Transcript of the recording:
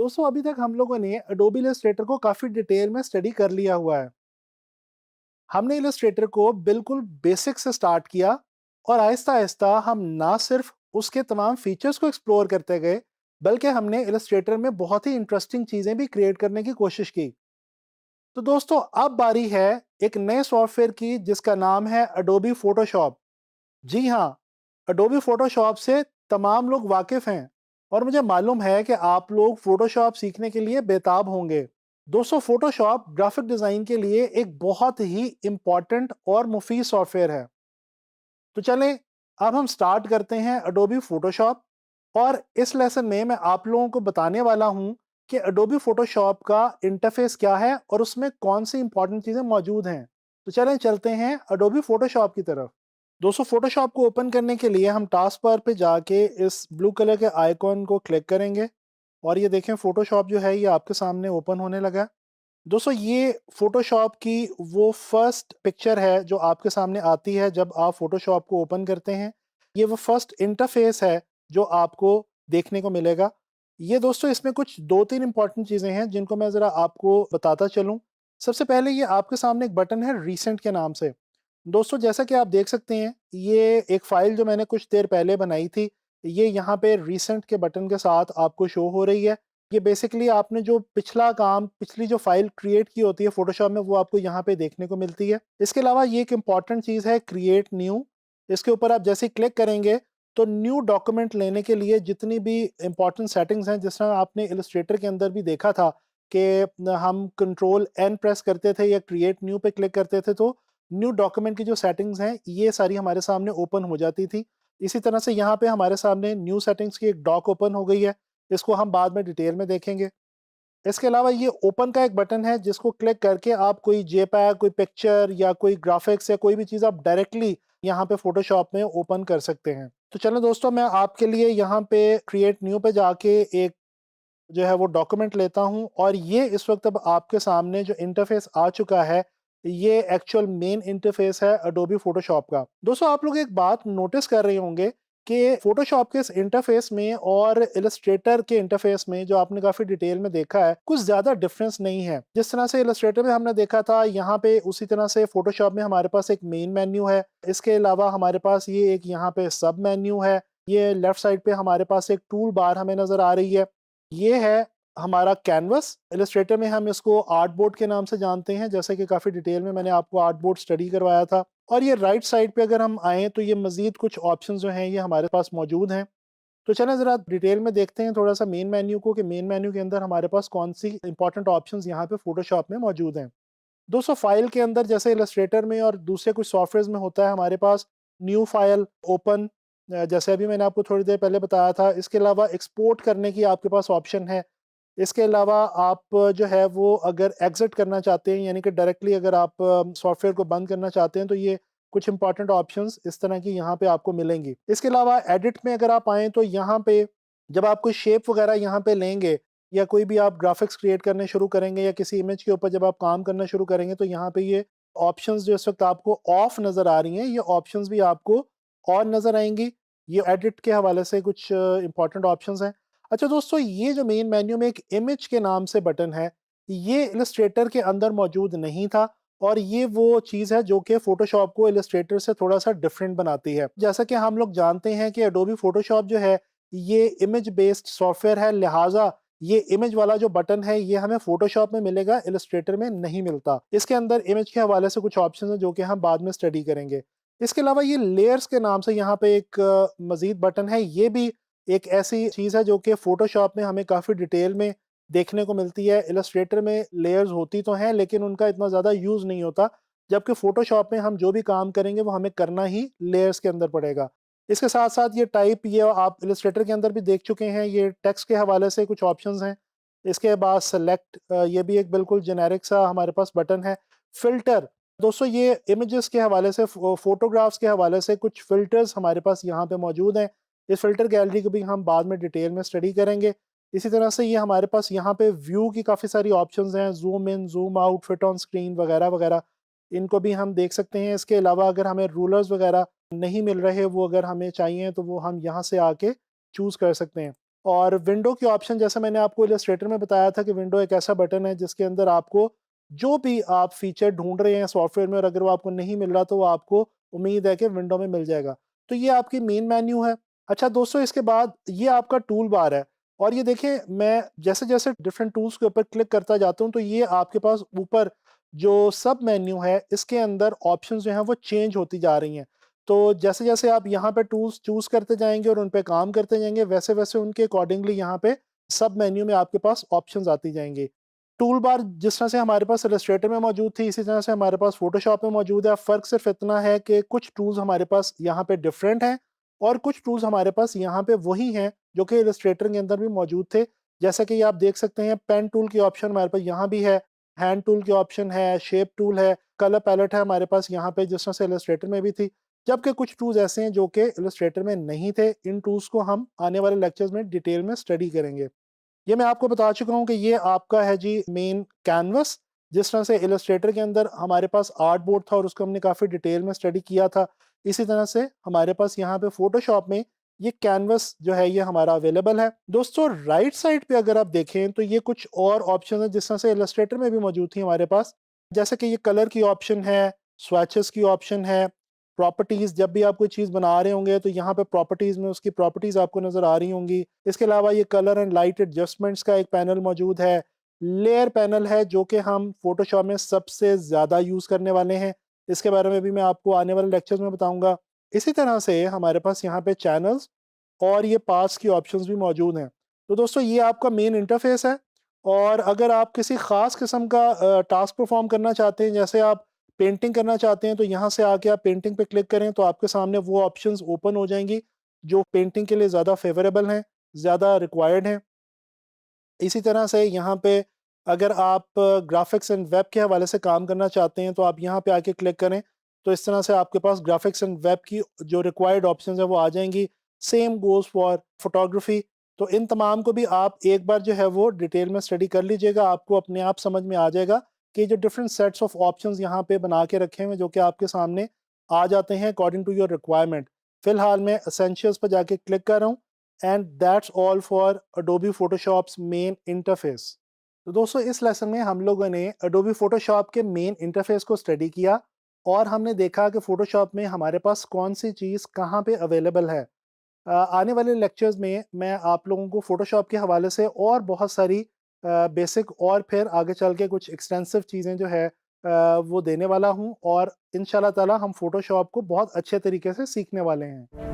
दोस्तों अभी तक हम लोगों ने अडोबी इलस्ट्रेटर को काफ़ी डिटेल में स्टडी कर लिया हुआ है। हमने इलस्ट्रेटर को बिल्कुल बेसिक से स्टार्ट किया और आहिस्ता-आहिस्ता हम ना सिर्फ उसके तमाम फीचर्स को एक्सप्लोर करते गए, बल्कि हमने इलस्ट्रेटर में बहुत ही इंटरेस्टिंग चीज़ें भी क्रिएट करने की कोशिश की। तो दोस्तों अब बारी है एक नए सॉफ्टवेयर की जिसका नाम है अडोबी फ़ोटोशॉप। जी हाँ, अडोबी फ़ोटोशॉप से तमाम लोग वाकिफ़ हैं और मुझे मालूम है कि आप लोग फ़ोटोशॉप सीखने के लिए बेताब होंगे। दोस्तों फ़ोटोशॉप ग्राफ़िक डिज़ाइन के लिए एक बहुत ही इम्पोर्टेंट और मुफ़ीद सॉफ्टवेयर है। तो चलें अब हम स्टार्ट करते हैं अडोबी फ़ोटोशॉप और इस लेसन में मैं आप लोगों को बताने वाला हूँ कि अडोबी फ़ोटोशॉप का इंटरफ़ेस क्या है और उसमें कौन-सी इम्पोर्टेंट चीज़ें मौजूद हैं। तो चलें चलते हैं अडोबी फ़ोटोशॉप की तरफ। दोस्तों फ़ोटोशॉप को ओपन करने के लिए हम टास्क बार पे जाके इस ब्लू कलर के आइकॉन को क्लिक करेंगे और ये देखें फ़ोटोशॉप जो है ये आपके सामने ओपन होने लगा है। दोस्तों ये फ़ोटोशॉप की वो फर्स्ट पिक्चर है जो आपके सामने आती है जब आप फ़ोटोशॉप को ओपन करते हैं। ये वो फर्स्ट इंटरफ़ेस है जो आपको देखने को मिलेगा। ये दोस्तों इसमें कुछ 2-3 इम्पोर्टेंट चीज़ें हैं जिनको मैं ज़रा आपको बताता चलूँ। सबसे पहले ये आपके सामने एक बटन है रीसेंट के नाम से। दोस्तों जैसा कि आप देख सकते हैं ये एक फ़ाइल जो मैंने कुछ देर पहले बनाई थी, ये यहाँ पे रीसेंट के बटन के साथ आपको शो हो रही है। ये बेसिकली आपने जो पिछला काम, पिछली जो फ़ाइल क्रिएट की होती है फ़ोटोशॉप में वो आपको यहाँ पे देखने को मिलती है। इसके अलावा ये एक इम्पॉर्टेंट चीज़ है क्रिएट न्यू, इसके ऊपर आप जैसे ही क्लिक करेंगे तो न्यू डॉक्यूमेंट लेने के लिए जितनी भी इम्पॉर्टेंट सेटिंग्स हैं, जिस तरह आपने इलस्ट्रेटर के अंदर भी देखा था कि हम कंट्रोल एन प्रेस करते थे या क्रिएट न्यू पे क्लिक करते थे तो न्यू डॉक्यूमेंट की जो सेटिंग्स हैं, ये सारी हमारे सामने ओपन हो जाती थी। इसी तरह से यहाँ पे हमारे सामने न्यू सेटिंग्स की एक डॉक ओपन हो गई है, इसको हम बाद में डिटेल में देखेंगे। इसके अलावा ये ओपन का एक बटन है जिसको क्लिक करके आप कोई जेपीईजी, कोई पिक्चर या कोई ग्राफ़िक्स या कोई भी चीज़ आप डायरेक्टली यहाँ पे फ़ोटोशॉप में ओपन कर सकते हैं। तो चलें दोस्तों मैं आपके लिए यहाँ पे क्रिएट न्यू पे जाके एक जो है वो डॉक्यूमेंट लेता हूँ और ये इस वक्त अब आपके सामने जो इंटरफेस आ चुका है, ये एक्चुअल मेन इंटरफेस है अडोबी फोटोशॉप का। दोस्तों आप लोग एक बात नोटिस कर रहे होंगे कि फोटोशॉप के इस इंटरफेस में और इलस्ट्रेटर के इंटरफेस में जो आपने काफ़ी डिटेल में देखा है, कुछ ज़्यादा डिफरेंस नहीं है। जिस तरह से इलस्ट्रेटर में हमने देखा था, यहाँ पे उसी तरह से फोटोशॉप में हमारे पास एक मेन मेन्यू है। इसके अलावा हमारे पास ये एक यहाँ पे सब मेन्यू है। ये लेफ्ट साइड पे हमारे पास एक टूल बार हमें नज़र आ रही है। ये है हमारा कैनवस। इलस्ट्रेटर में हम इसको आर्टबोर्ड के नाम से जानते हैं, जैसे कि काफ़ी डिटेल में मैंने आपको आर्टबोर्ड स्टडी करवाया था। और ये राइट साइड पे अगर हम आएँ तो ये मज़ीद कुछ ऑप्शंस जो हैं ये हमारे पास मौजूद हैं। तो चलें ज़रा डिटेल में देखते हैं थोड़ा-सा मेन मेन्यू को कि मेन मेन्यू के अंदर हमारे पास कौन-सी इंपॉर्टेंट ऑप्शंस यहाँ पे फ़ोटोशॉप में मौजूद हैं। दोस्तों फाइल के अंदर जैसे इलस्ट्रेटर में और दूसरे कुछ सॉफ्टवेयर्स में होता है हमारे पास न्यू फाइल, ओपन, जैसे अभी मैंने आपको थोड़ी देर पहले बताया था। इसके अलावा एक्सपोर्ट करने की आपके पास ऑप्शन है। इसके अलावा आप जो है वो अगर एग्ज़िट करना चाहते हैं यानी कि डायरेक्टली अगर आप सॉफ्टवेयर को बंद करना चाहते हैं तो ये कुछ इंपॉर्टेंट ऑप्शंस इस तरह की यहाँ पे आपको मिलेंगी। इसके अलावा एडिट में अगर आप आएँ तो यहाँ पे जब आप कोई शेप वगैरह यहाँ पे लेंगे या कोई भी आप ग्राफ़िक्स क्रिएट करने शुरू करेंगे या किसी इमेज के ऊपर जब आप काम करना शुरू करेंगे तो यहाँ पे ये ऑप्शंस जो इस वक़्त आपको ऑफ नज़र आ रही हैं, ये ऑप्शंस भी आपको ऑन नज़र आएँगी। ये एडिट के हवाले से कुछ इंपॉर्टेंट ऑप्शंस हैं। अच्छा दोस्तों ये जो मेन मेन्यू में एक इमेज के नाम से बटन है, ये इलस्ट्रेटर के अंदर मौजूद नहीं था और ये वो चीज़ है जो कि फ़ोटोशॉप को इलस्ट्रेटर से थोड़ा-सा डिफरेंट बनाती है। जैसा कि हम लोग जानते हैं कि एडोबी फ़ोटोशॉप जो है, ये इमेज बेस्ड सॉफ्टवेयर है, लिहाज़ा ये इमेज वाला जो बटन है, ये हमें फ़ोटोशॉप में मिलेगा, इलस्ट्रेटर में नहीं मिलता। इसके अंदर इमेज के हवाले से कुछ ऑप्शंस हैं जो कि हम बाद में स्टडी करेंगे। इसके अलावा ये लेयर्स के नाम से यहाँ पे एक मज़ीद बटन है, ये भी एक ऐसी चीज़ है जो कि फ़ोटोशॉप में हमें काफ़ी डिटेल में देखने को मिलती है। इलस्ट्रेटर में लेयर्स होती तो हैं लेकिन उनका इतना ज़्यादा यूज़ नहीं होता, जबकि फ़ोटोशॉप में हम जो भी काम करेंगे वो हमें करना ही लेयर्स के अंदर पड़ेगा। इसके साथ-साथ ये टाइप, ये आप इलस्ट्रेटर के अंदर भी देख चुके हैं, ये टेक्स्ट के हवाले से कुछ ऑप्शंस हैं। इसके बाद सेलेक्ट, ये भी एक बिल्कुल जेनेरिक सा हमारे पास बटन है। फ़िल्टर, दोस्तों ये इमेजेस के हवाले से फ़ोटोग्राफ्स के हवाले से कुछ फ़िल्टर्स हमारे पास यहाँ पे मौजूद हैं। इस फ़िल्टर गैलरी को भी हम बाद में डिटेल में स्टडी करेंगे। इसी तरह से ये हमारे पास यहाँ पे व्यू की काफ़ी सारी ऑप्शंस हैं, zoom in, zoom out, fit on screen वगैरह-वगैरह, इनको भी हम देख सकते हैं। इसके अलावा अगर हमें रूलर्स वगैरह नहीं मिल रहे, वो अगर हमें चाहिए तो वो हम यहाँ से आके चूज़ कर सकते हैं। और विंडो की ऑप्शन जैसे मैंने आपको इलस्ट्रेटर में बताया था कि विंडो एक ऐसा बटन है जिसके अंदर आपको जो भी आप फीचर ढूंढ रहे हैं सॉफ्टवेयर में और अगर वो आपको नहीं मिल रहा तो वो आपको उम्मीद है कि विंडो में मिल जाएगा। तो ये आपकी मेन मेन्यू है। अच्छा दोस्तों, इसके बाद ये आपका टूल बार है और ये देखें, मैं जैसे जैसे डिफरेंट टूल्स के ऊपर क्लिक करता जाता हूँ तो ये आपके पास ऊपर जो सब मेन्यू है इसके अंदर ऑप्शन जो हैं वो चेंज होती जा रही हैं। तो जैसे जैसे आप यहाँ पे टूल्स चूज करते जाएंगे और उन पे काम करते जाएंगे वैसे वैसे उनके अकॉर्डिंगली यहाँ पे सब मेन्यू में आपके पास ऑप्शंस आती जाएंगी। टूल बार जिस तरह से हमारे पास इलस्ट्रेटर में मौजूद थी इसी तरह से हमारे पास फोटोशॉप में मौजूद है। फ़र्क सिर्फ इतना है कि कुछ टूल्स हमारे पास यहाँ पे डिफरेंट हैं और कुछ टूल्स हमारे पास यहाँ पे वही हैं जो कि इलस्ट्रेटर के अंदर भी मौजूद थे। जैसा कि ये आप देख सकते हैं, पेन टूल की ऑप्शन हमारे पास यहाँ भी है, हैंड टूल की ऑप्शन है, शेप टूल है, कलर पैलेट है हमारे पास यहाँ पे जिस तरह से इलस्ट्रेटर में भी थी। जबकि कुछ टूल्स ऐसे हैं जो कि इलस्ट्रेटर में नहीं थे। इन टूल्स को हम आने वाले लेक्चर्स में डिटेल में स्टडी करेंगे। ये मैं आपको बता चुका हूँ कि ये आपका है जी मेन कैनवस। जिस तरह से इलस्ट्रेटर के अंदर हमारे पास आर्ट बोर्ड था और उसको हमने काफ़ी डिटेल में स्टडी किया था, इसी तरह से हमारे पास यहाँ पे फोटोशॉप में ये कैनवस जो है ये हमारा अवेलेबल है। दोस्तों राइट साइड पे अगर आप देखें तो ये कुछ और ऑप्शन है जिस तरह से इलस्ट्रेटर में भी मौजूद थी हमारे पास। जैसे कि ये कलर की ऑप्शन है, स्वैचेस की ऑप्शन है, प्रॉपर्टीज़ जब भी आप कोई चीज़ बना रहे होंगे तो यहाँ पे प्रॉपर्टीज़ में उसकी प्रॉपर्टीज़ आपको नज़र आ रही होंगी। इसके अलावा ये कलर एंड लाइट एडजस्टमेंट्स का एक पैनल मौजूद है। लेयर पैनल है जो कि हम फ़ोटोशॉप में सबसे ज़्यादा यूज़ करने वाले हैं। इसके बारे में भी मैं आपको आने वाले लेक्चर्स में बताऊँगा। इसी तरह से हमारे पास यहाँ पे चैनल्स और ये पाथ्स की ऑप्शंस भी मौजूद हैं। तो दोस्तों ये आपका मेन इंटरफ़ेस है और अगर आप किसी ख़ास किस्म का टास्क परफ़ॉर्म करना चाहते हैं, जैसे आप पेंटिंग करना चाहते हैं तो यहाँ से आके आप पेंटिंग पे क्लिक करें तो आपके सामने वो ऑप्शंस ओपन हो जाएँगी जो पेंटिंग के लिए ज़्यादा फ़ेवरेबल हैं, ज़्यादा रिक्वायर्ड हैं। इसी तरह से यहाँ पे अगर आप ग्राफ़िक्स एंड वेब के हवाले से काम करना चाहते हैं तो आप यहाँ पे आके क्लिक करें, तो इस तरह से आपके पास ग्राफ़िक्स एंड वेब की जो रिक्वायर्ड ऑप्शंस हैं वो आ जाएँगी। Same goes for photography. तो इन तमाम को भी आप एक बार जो है वो डिटेल में स्टडी कर लीजिएगा, आपको अपने आप समझ में आ जाएगा कि जो डिफरेंट सेट्स ऑफ ऑप्शंस यहाँ पे बना के रखे हुए हैं जो कि आपके सामने आ जाते हैं अकॉर्डिंग टू योर रिक्वायरमेंट। फ़िलहाल मैं एसेंशियल्स पे जाके क्लिक कर रहा हूँ and that's all for Adobe Photoshop's main interface. तो दोस्तों इस लेसन में हम लोगों ने अडोबी फ़ोटोशॉप के मेन इंटरफ़ेस को स्टडी किया और हमने देखा कि फ़ोटोशॉप में हमारे पास कौन-सी चीज़ कहाँ पे अवेलेबल है। आने वाले लेक्चर्स में मैं आप लोगों को फ़ोटोशॉप के हवाले से और बहुत सारी बेसिक और फिर आगे चल के कुछ एक्सटेंसिव चीज़ें जो है वो देने वाला हूँ और इंशाल्लाह ताला हम फ़ोटोशॉप को बहुत अच्छे तरीके से सीखने वाले हैं।